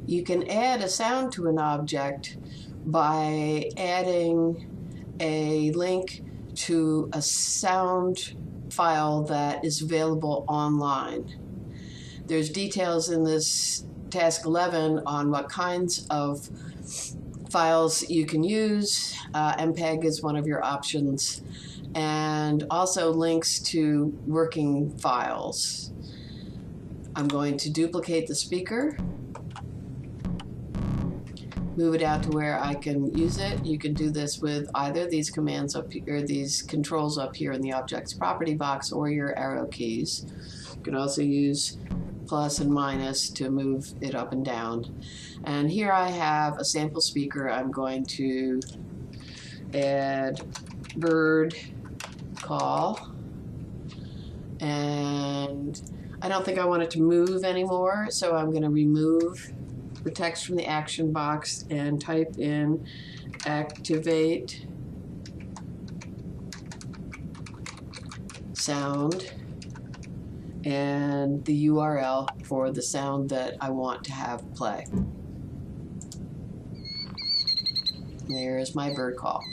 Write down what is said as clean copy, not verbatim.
You can add a sound to an object by adding a link to a sound file that is available online. There's details in this task 11 on what kinds of files you can use. MPEG is one of your options, and also links to working files. I'm going to duplicate the speaker, move it out to where I can use it. You can do this with either these commands up here, these controls up here in the object's property box, or your arrow keys. You can also use plus and minus to move it up and down. And here I have a sample speaker. I'm going to add bird call, and I don't think I want it to move anymore, so I'm going to remove the text from the action box and type in activate sound and the URL for the sound that I want to have play. There's my bird call.